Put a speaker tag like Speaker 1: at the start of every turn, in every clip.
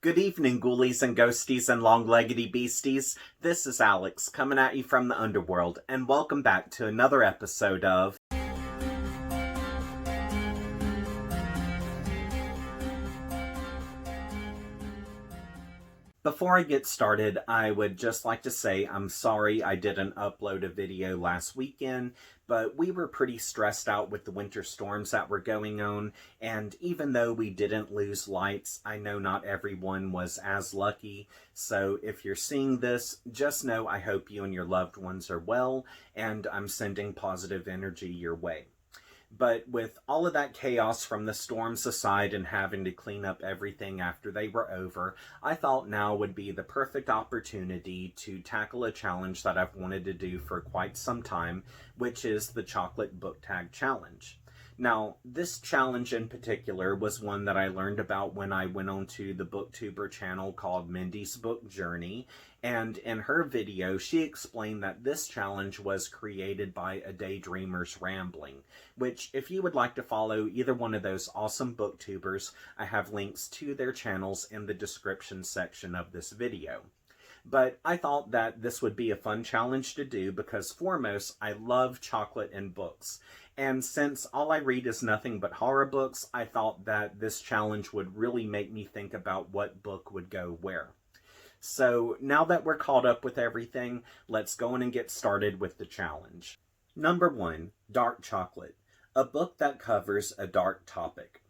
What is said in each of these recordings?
Speaker 1: Good evening, ghoulies and ghosties and long-leggedy beasties. This is Alex, coming at you from the underworld, and welcome back to another episode of... Before I get started, I would just like to say I'm sorry I didn't upload a video last weekend, but we were pretty stressed out with the winter storms that were going on, and even though we didn't lose lights, I know not everyone was as lucky. So if you're seeing this, just know I hope you and your loved ones are well, and I'm sending positive energy your way. But with all of that chaos from the storms aside and having to clean up everything after they were over, I thought now would be the perfect opportunity to tackle a challenge that I've wanted to do for quite some time, which is the Chocolate Book Tag Challenge. Now, this challenge in particular was one that I learned about when I went onto the booktuber channel called Mindy's Book Journey, and in her video she explained that this challenge was created by a Daydreamer's Rambling, which if you would like to follow either one of those awesome booktubers, I have links to their channels in the description section of this video. But I thought that this would be a fun challenge to do because foremost, I love chocolate and books. And since all I read is nothing but horror books, I thought that this challenge would really make me think about what book would go where. So now that we're caught up with everything, let's go in and get started with the challenge. Number 1, Dark Chocolate, a book that covers a dark topic.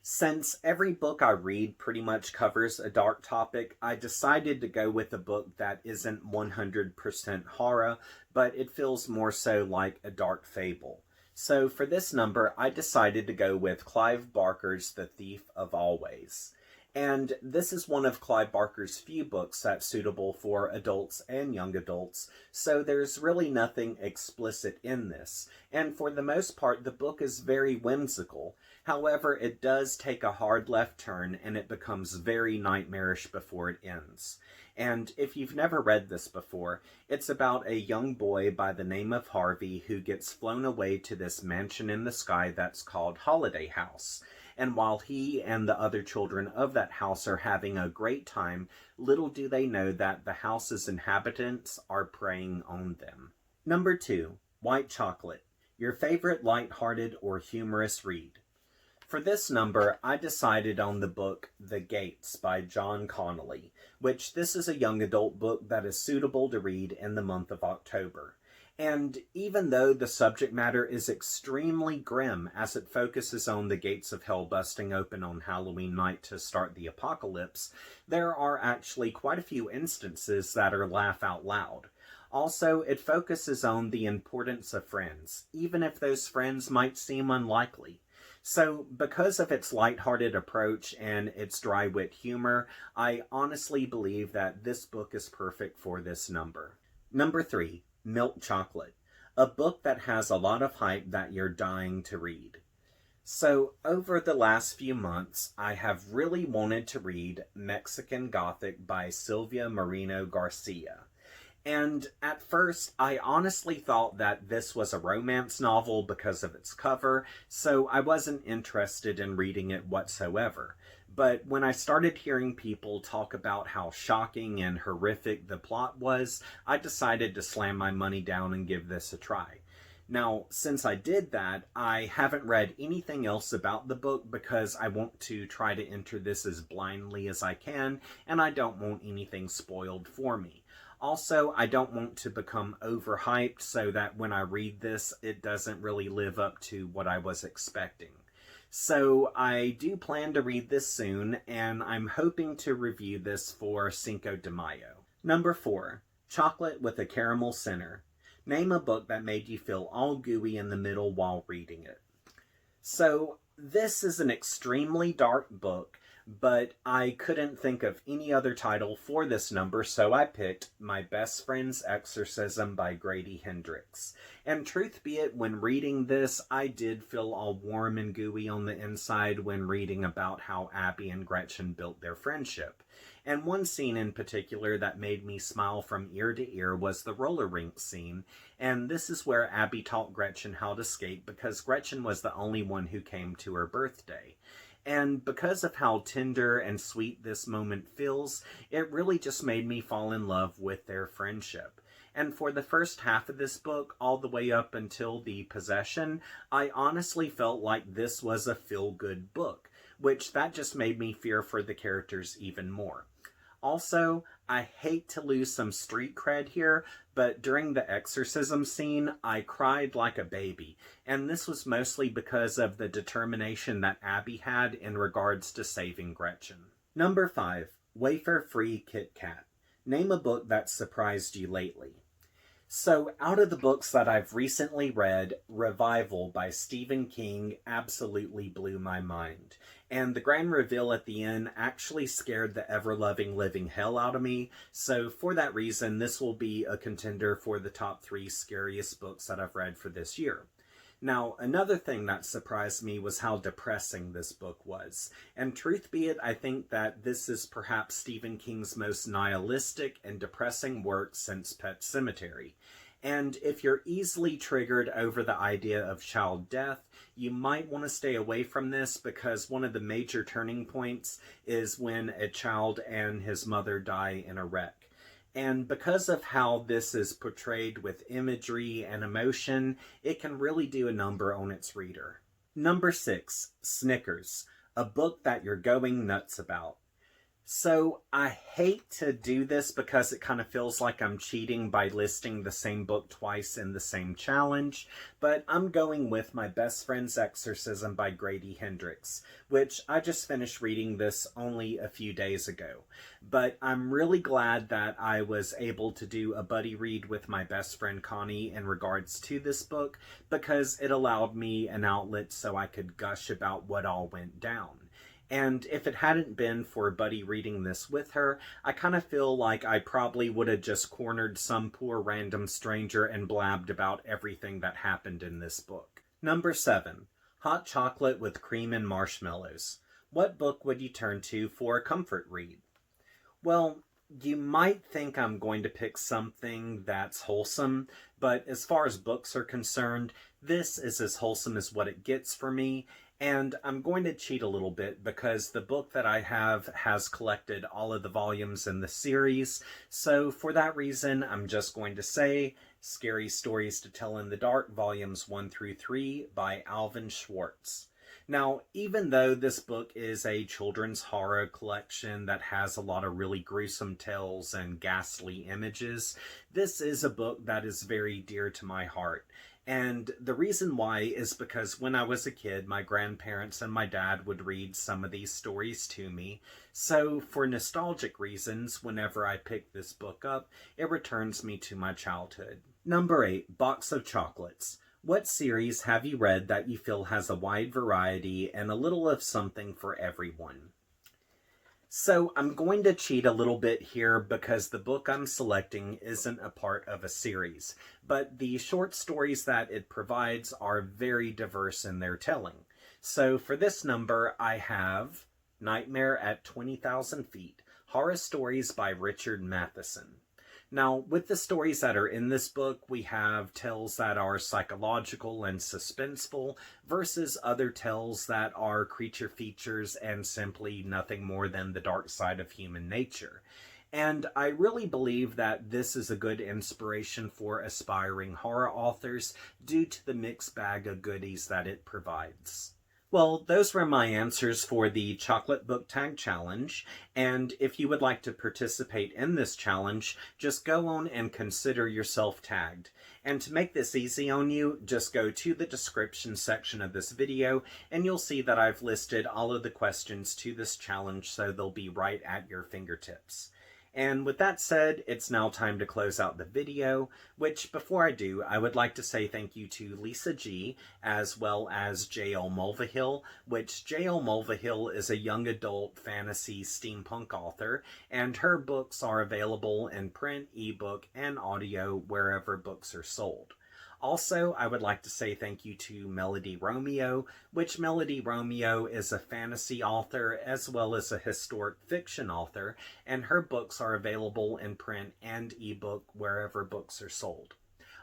Speaker 1: Since every book I read pretty much covers a dark topic, I decided to go with a book that isn't 100% horror, but it feels more so like a dark fable. So for this number, I decided to go with Clive Barker's The Thief of Always. And this is one of Clive Barker's few books that's suitable for adults and young adults, so there's really nothing explicit in this. And for the most part, the book is very whimsical. However, it does take a hard left turn and it becomes very nightmarish before it ends. And if you've never read this before, it's about a young boy by the name of Harvey who gets flown away to this mansion in the sky that's called Holiday House. And while he and the other children of that house are having a great time, little do they know that the house's inhabitants are preying on them. Number 2, White Chocolate, your favorite light-hearted or humorous read. For this number, I decided on the book The Gates by John Connolly, which this is a young adult book that is suitable to read in the month of October. And even though the subject matter is extremely grim as it focuses on the gates of hell busting open on Halloween night to start the apocalypse, there are actually quite a few instances that are laugh out loud. Also, it focuses on the importance of friends, even if those friends might seem unlikely. So, because of its lighthearted approach and its dry wit humor, I honestly believe that this book is perfect for this number. Number 3, Milk Chocolate, a book that has a lot of hype that you're dying to read. So, over the last few months, I have really wanted to read Mexican Gothic by Silvia Moreno Garcia. And at first, I honestly thought that this was a romance novel because of its cover, so I wasn't interested in reading it whatsoever. But when I started hearing people talk about how shocking and horrific the plot was, I decided to slam my money down and give this a try. Now, since I did that, I haven't read anything else about the book because I want to try to enter this as blindly as I can, and I don't want anything spoiled for me. Also, I don't want to become overhyped so that when I read this, it doesn't really live up to what I was expecting. So I do plan to read this soon, and I'm hoping to review this for Cinco de Mayo. Number 4, Chocolate with a Caramel Center. Name a book that made you feel all gooey in the middle while reading it. So this is an extremely dark book, but I couldn't think of any other title for this number, so I picked My Best Friend's Exorcism by Grady Hendrix. And truth be it, when reading this, I did feel all warm and gooey on the inside when reading about how Abby and Gretchen built their friendship. And one scene in particular that made me smile from ear to ear was the roller rink scene, and this is where Abby taught Gretchen how to skate because Gretchen was the only one who came to her birthday. And because of how tender and sweet this moment feels, it really just made me fall in love with their friendship. And for the first half of this book, all the way up until the possession, I honestly felt like this was a feel-good book, which that just made me fear for the characters even more. Also, I hate to lose some street cred here, but during the exorcism scene, I cried like a baby, and this was mostly because of the determination that Abby had in regards to saving Gretchen. Number 5. Wafer Free Kit-Kat. Name a book that surprised you lately. So, out of the books that I've recently read, Revival by Stephen King absolutely blew my mind. And the grand reveal at the end actually scared the ever-loving living hell out of me. So, for that reason, this will be a contender for the top 3 scariest books that I've read for this year. Now, another thing that surprised me was how depressing this book was. And truth be it, I think that this is perhaps Stephen King's most nihilistic and depressing work since Pet Sematary. And if you're easily triggered over the idea of child death, you might want to stay away from this because one of the major turning points is when a child and his mother die in a wreck. And because of how this is portrayed with imagery and emotion, it can really do a number on its reader. Number 6, Snickers, a book that you're going nuts about. So I hate to do this because it kind of feels like I'm cheating by listing the same book twice in the same challenge, but I'm going with My Best Friend's Exorcism by Grady Hendrix, which I just finished reading this only a few days ago. But I'm really glad that I was able to do a buddy read with my best friend Connie in regards to this book because it allowed me an outlet so I could gush about what all went down. And if it hadn't been for Buddy reading this with her, I kind of feel like I probably would have just cornered some poor random stranger and blabbed about everything that happened in this book. Number 7. Hot Chocolate with Cream and Marshmallows. What book would you turn to for a comfort read? Well, you might think I'm going to pick something that's wholesome, but as far as books are concerned, this is as wholesome as what it gets for me. And I'm going to cheat a little bit because the book that I have has collected all of the volumes in the series. So for that reason, I'm just going to say Scary Stories to Tell in the Dark, Volumes 1 through 3 by Alvin Schwartz. Now, even though this book is a children's horror collection that has a lot of really gruesome tales and ghastly images, this is a book that is very dear to my heart. And the reason why is because when I was a kid, my grandparents and my dad would read some of these stories to me. So for nostalgic reasons, whenever I pick this book up, it returns me to my childhood. Number 8, Box of Chocolates. What series have you read that you feel has a wide variety and a little of something for everyone? So I'm going to cheat a little bit here because the book I'm selecting isn't a part of a series, but the short stories that it provides are very diverse in their telling. So for this number, I have Nightmare at 20,000 Feet, Horror Stories by Richard Matheson. Now, with the stories that are in this book, we have tales that are psychological and suspenseful versus other tales that are creature features and simply nothing more than the dark side of human nature. And I really believe that this is a good inspiration for aspiring horror authors due to the mixed bag of goodies that it provides. Well, those were my answers for the Chocolate Book Tag Challenge, and if you would like to participate in this challenge, just go on and consider yourself tagged. And to make this easy on you, just go to the description section of this video, and you'll see that I've listed all of the questions to this challenge, so they'll be right at your fingertips. And with that said, it's now time to close out the video, which before I do, I would like to say thank you to Lisa G, as well as J.L. Mulvihill, which J.L. Mulvihill is a young adult fantasy steampunk author, and her books are available in print, ebook, and audio wherever books are sold. Also, I would like to say thank you to Melody Romeo, which Melody Romeo is a fantasy author as well as a historic fiction author, and her books are available in print and ebook wherever books are sold.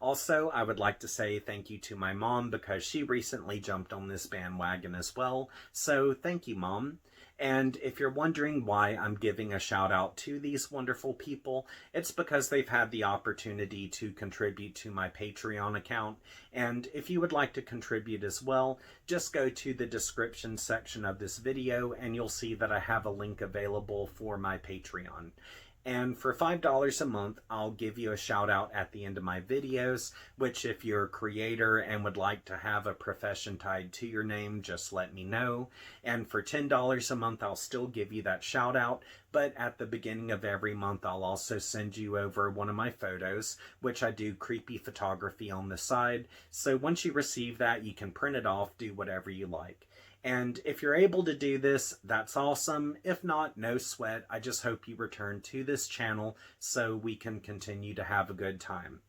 Speaker 1: Also, I would like to say thank you to my mom because she recently jumped on this bandwagon as well. So thank you, Mom. And if you're wondering why I'm giving a shout out to these wonderful people, it's because they've had the opportunity to contribute to my Patreon account. And if you would like to contribute as well, just go to the description section of this video and you'll see that I have a link available for my Patreon. And for $5 a month, I'll give you a shout out at the end of my videos, which if you're a creator and would like to have a profession tied to your name, just let me know. And for $10 a month, I'll still give you that shout out, but at the beginning of every month, I'll also send you over one of my photos, which I do creepy photography on the side. So once you receive that, you can print it off, do whatever you like. And if you're able to do this, that's awesome. If not, no sweat. I just hope you return to this channel so we can continue to have a good time.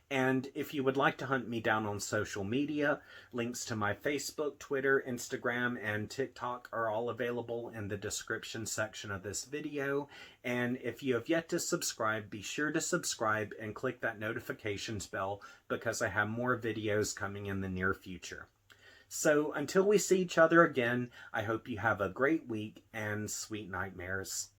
Speaker 1: And if you would like to hunt me down on social media, links to my Facebook, Twitter, Instagram, and TikTok are all available in the description section of this video. And if you have yet to subscribe, be sure to subscribe and click that notifications bell because I have more videos coming in the near future. So until we see each other again, I hope you have a great week and sweet nightmares.